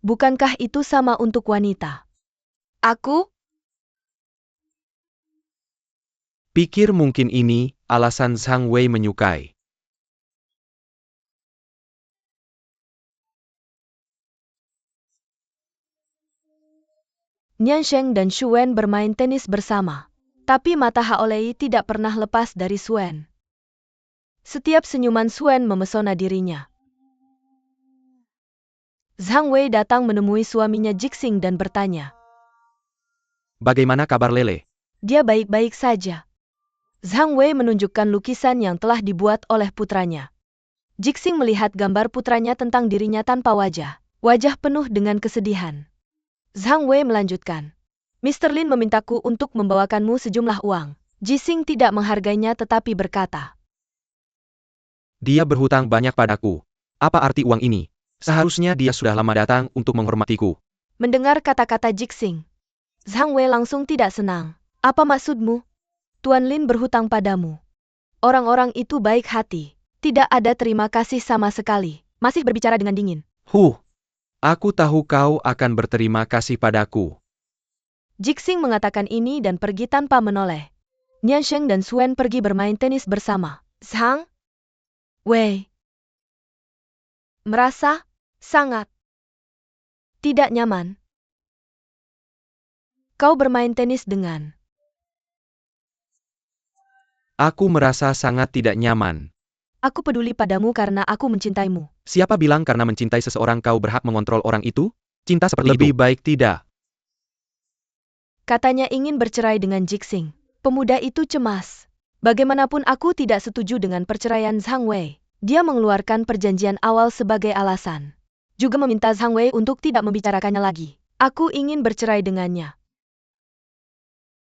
[SPEAKER 4] Bukankah itu sama untuk wanita? Aku?
[SPEAKER 3] Pikir mungkin ini alasan Zhang Wei menyukai.
[SPEAKER 4] Niansheng dan Suen bermain tenis bersama. Tapi mata Hao Lei tidak pernah lepas dari Suen. Setiap senyuman Suen memesona dirinya. Zhang Wei datang menemui suaminya Jixing dan bertanya.
[SPEAKER 3] Bagaimana kabar Lele?
[SPEAKER 4] Dia baik-baik saja. Zhang Wei menunjukkan lukisan yang telah dibuat oleh putranya. Jixing melihat gambar putranya tentang dirinya tanpa wajah. Wajah penuh dengan kesedihan. Zhang Wei melanjutkan. Mr. Lin memintaku untuk membawakanmu sejumlah uang. Jixing tidak menghargainya tetapi berkata.
[SPEAKER 3] Dia berhutang banyak padaku. Apa arti uang ini? Seharusnya dia sudah lama datang untuk menghormatiku.
[SPEAKER 4] Mendengar kata-kata Jixing, Zhang Wei langsung tidak senang. Apa maksudmu? Tuan Lin berhutang padamu. Orang-orang itu baik hati. Tidak ada terima kasih sama sekali. Masih berbicara dengan dingin.
[SPEAKER 3] Aku tahu kau akan berterima kasih padaku.
[SPEAKER 4] Jixing mengatakan ini dan pergi tanpa menoleh. Niansheng dan Suen pergi bermain tenis bersama. Zhang Wei merasa sangat tidak nyaman. Kau bermain tenis dengan...
[SPEAKER 3] Aku merasa sangat tidak nyaman.
[SPEAKER 4] Aku peduli padamu karena aku mencintaimu.
[SPEAKER 3] Siapa bilang karena mencintai seseorang kau berhak mengontrol orang itu? Cinta seperti lebih baik tidak.
[SPEAKER 4] Katanya ingin bercerai dengan Jixing. Pemuda itu cemas. Bagaimanapun aku tidak setuju dengan perceraian Zhang Wei. Dia mengeluarkan perjanjian awal sebagai alasan. Juga meminta Zhang Wei untuk tidak membicarakannya lagi. Aku ingin bercerai dengannya.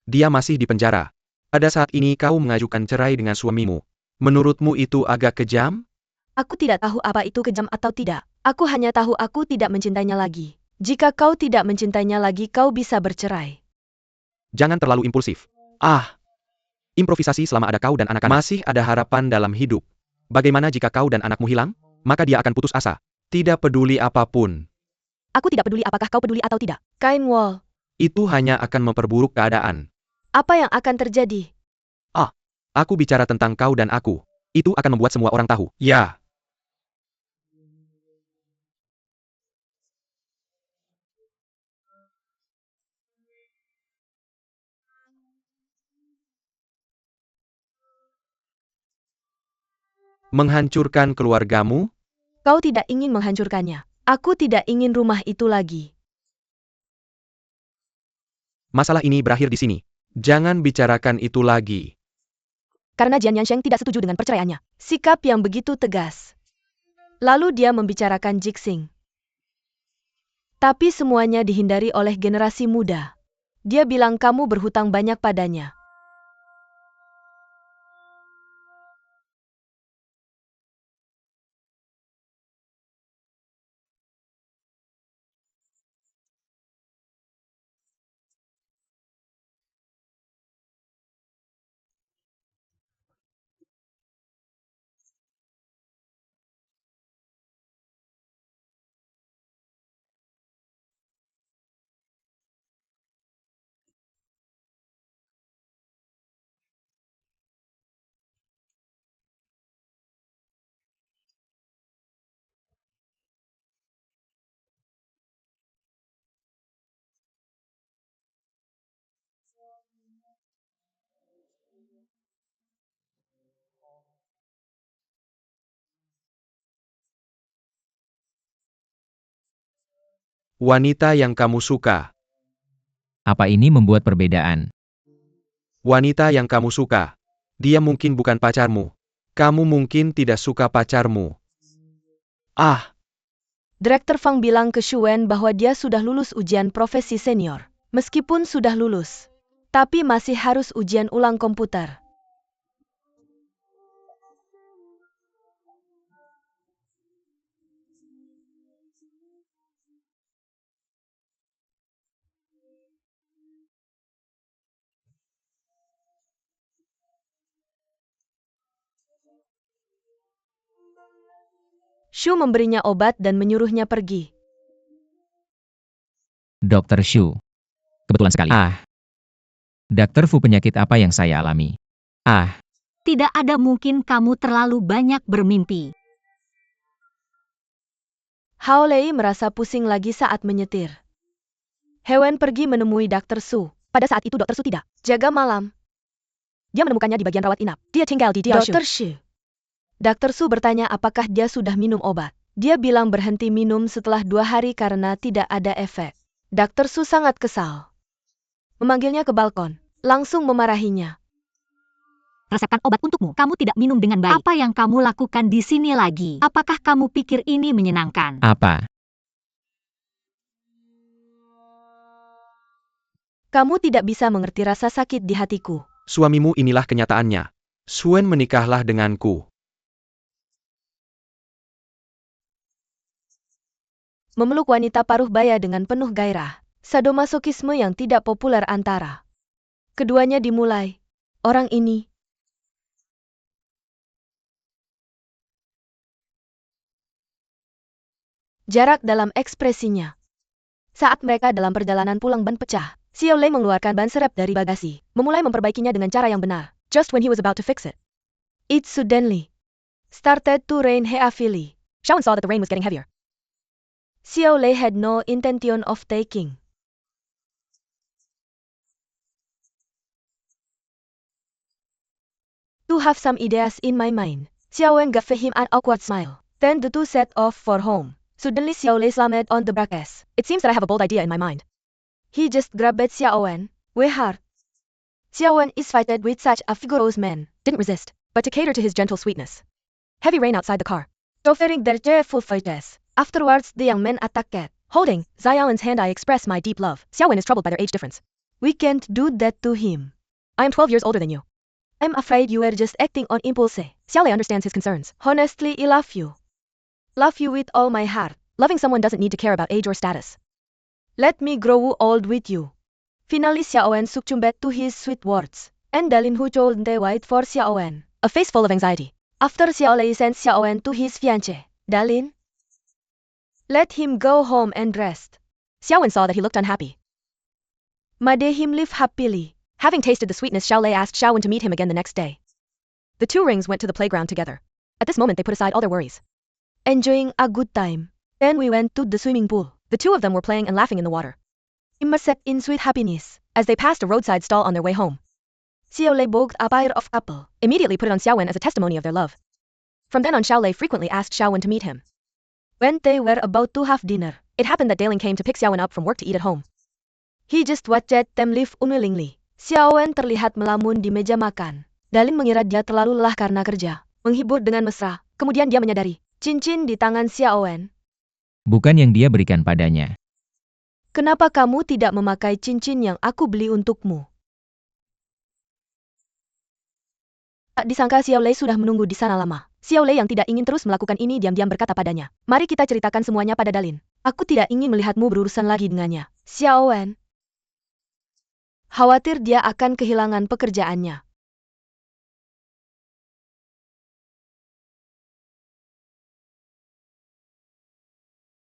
[SPEAKER 3] Dia masih di penjara. Pada saat ini kau mengajukan cerai dengan suamimu. Menurutmu itu agak kejam?
[SPEAKER 4] Aku tidak tahu apa itu kejam atau tidak. Aku hanya tahu aku tidak mencintainya lagi. Jika kau tidak mencintainya lagi, kau bisa bercerai.
[SPEAKER 3] Jangan terlalu impulsif. Improvisasi selama ada kau dan anak-anak. Masih ada harapan dalam hidup. Bagaimana jika kau dan anakmu hilang? maka dia akan putus asa. Tidak peduli apapun.
[SPEAKER 5] Aku tidak peduli apakah kau peduli atau tidak.
[SPEAKER 4] Kain Wall,
[SPEAKER 3] Itu hanya akan memperburuk keadaan.
[SPEAKER 4] apa yang akan terjadi?
[SPEAKER 3] Aku bicara tentang kau dan aku. Itu akan membuat semua orang tahu. Ya. Menghancurkan keluargamu?
[SPEAKER 4] Kau tidak ingin menghancurkannya. Aku tidak ingin rumah itu lagi.
[SPEAKER 3] Masalah ini berakhir di sini. Jangan bicarakan itu lagi.
[SPEAKER 5] Karena Jian Yansheng tidak setuju dengan perceraiannya.
[SPEAKER 4] Sikap yang begitu tegas. Lalu dia membicarakan Jixing. Tapi semuanya dihindari oleh generasi muda. Dia bilang kamu berhutang banyak padanya.
[SPEAKER 3] Wanita yang kamu suka.
[SPEAKER 2] Apa ini membuat perbedaan?
[SPEAKER 3] Wanita yang kamu suka. Dia mungkin bukan pacarmu. Kamu mungkin tidak suka pacarmu.
[SPEAKER 4] Direktur Fang bilang ke Shuwen bahwa dia sudah lulus ujian profesi senior. Meskipun sudah lulus, tapi masih harus ujian ulang komputer. Shu memberinya obat dan menyuruhnya pergi.
[SPEAKER 2] Dr. Shu. Kebetulan sekali. Dr. Fu, penyakit apa yang saya alami?
[SPEAKER 1] Tidak ada mungkin kamu terlalu banyak bermimpi.
[SPEAKER 4] Hao Lei merasa pusing lagi saat menyetir. Hewen pergi menemui Dr. Su.
[SPEAKER 5] Pada saat itu Dr. Su tidak.
[SPEAKER 4] Jaga malam.
[SPEAKER 5] Dia menemukannya di bagian rawat inap. Dia tinggal di Diashu.
[SPEAKER 4] Dr. Shi. Dr. Su bertanya apakah dia sudah minum obat. Dia bilang berhenti minum setelah 2 hari karena tidak ada efek. Dr. Su sangat kesal. Memanggilnya ke balkon. Langsung memarahinya.
[SPEAKER 1] Resepkan obat untukmu. Kamu tidak minum dengan baik. Apa yang kamu lakukan di sini lagi? Apakah kamu pikir ini menyenangkan?
[SPEAKER 2] Apa?
[SPEAKER 4] Kamu tidak bisa mengerti rasa sakit di hatiku.
[SPEAKER 3] Suamimu inilah kenyataannya. Suen menikahlah denganku.
[SPEAKER 4] Memeluk wanita paruh baya dengan penuh gairah. Sadomasokisme yang tidak populer antara keduanya dimulai. Orang ini jarak dalam ekspresinya. Saat mereka dalam perjalanan pulang ban pecah, Xiao Lei mengeluarkan ban serep dari bagasi, memulai memperbaikinya dengan cara yang benar.
[SPEAKER 5] Just when he was about to fix it,
[SPEAKER 4] It suddenly started to rain heavily.
[SPEAKER 5] Shaowen saw that the rain was getting heavier.
[SPEAKER 4] Xiao Lei had no intention of taking. To have some ideas in my mind. Xiao Wen gave him an awkward smile. Then the two set off for home. Suddenly Xiao Lei slammed on the brakes.
[SPEAKER 5] It seems that I have a bold idea in my mind.
[SPEAKER 4] He just grabbed Xiao Wen way hard. Xiao Wen is fighted with such a vigorous man.
[SPEAKER 5] Didn't resist, but to cater to his gentle sweetness. Heavy rain outside the car.
[SPEAKER 4] Offering their cheerful fights. Afterwards the young man attacked.
[SPEAKER 5] Holding Xiaowen's hand, I express my deep love. Xiaowen is troubled by their age difference.
[SPEAKER 4] We can't do that to him.
[SPEAKER 5] I am 12 years older than you.
[SPEAKER 4] I'm afraid you were just acting on impulse.
[SPEAKER 5] Xiao Lei understands his concerns.
[SPEAKER 4] Honestly, I love you. Love you with all my heart.
[SPEAKER 5] Loving someone doesn't need to care about age or status.
[SPEAKER 4] Let me grow old with you. Finally Xiao Wen succumbed to his sweet words. And Dalin Hu chose the white for Xiao Wen.
[SPEAKER 5] A face full of anxiety.
[SPEAKER 4] After Xiao Lei sent Xiao Wen to his fiancé, Dalin, let him go home and rest.
[SPEAKER 5] Xiao Wen saw that he looked unhappy.
[SPEAKER 4] Made him live happily.
[SPEAKER 5] Having tasted the sweetness, Xiao Lei asked Xiao Wen to meet him again the next day. The two rings went to the playground together. At this moment they put aside all their worries.
[SPEAKER 4] Enjoying a good time. Then we went to the swimming pool.
[SPEAKER 5] The two of them were playing and laughing in the water.
[SPEAKER 4] Immersed in sweet happiness.
[SPEAKER 5] As they passed a roadside stall on their way home,
[SPEAKER 4] Xiao Lei bought a pair of apple.
[SPEAKER 5] immediately put it on Xiao Wen as a testimony of their love. From then on, Xiao Lei frequently asked Xiao Wen to meet him.
[SPEAKER 4] When they were about to have dinner,
[SPEAKER 5] It happened that Daling came to pick Xiao Wen up from work to eat at home.
[SPEAKER 4] he just watched them leave unwillingly. Xiao Wen terlihat melamun di meja makan. Dalin mengira dia terlalu lelah karena kerja. Menghibur dengan mesra.
[SPEAKER 5] Kemudian dia menyadari,
[SPEAKER 4] Cincin di tangan Xiao Wen.
[SPEAKER 2] Bukan yang dia berikan padanya.
[SPEAKER 4] Kenapa kamu tidak memakai cincin yang aku beli untukmu? Tak disangka Xiao Lei sudah menunggu di sana lama.
[SPEAKER 5] Xiao Lei yang tidak ingin terus melakukan ini diam-diam berkata padanya, "Mari kita ceritakan semuanya pada Dalin."
[SPEAKER 4] Aku tidak ingin melihatmu berurusan lagi dengannya. Xiao Wen. Khawatir dia akan kehilangan pekerjaannya.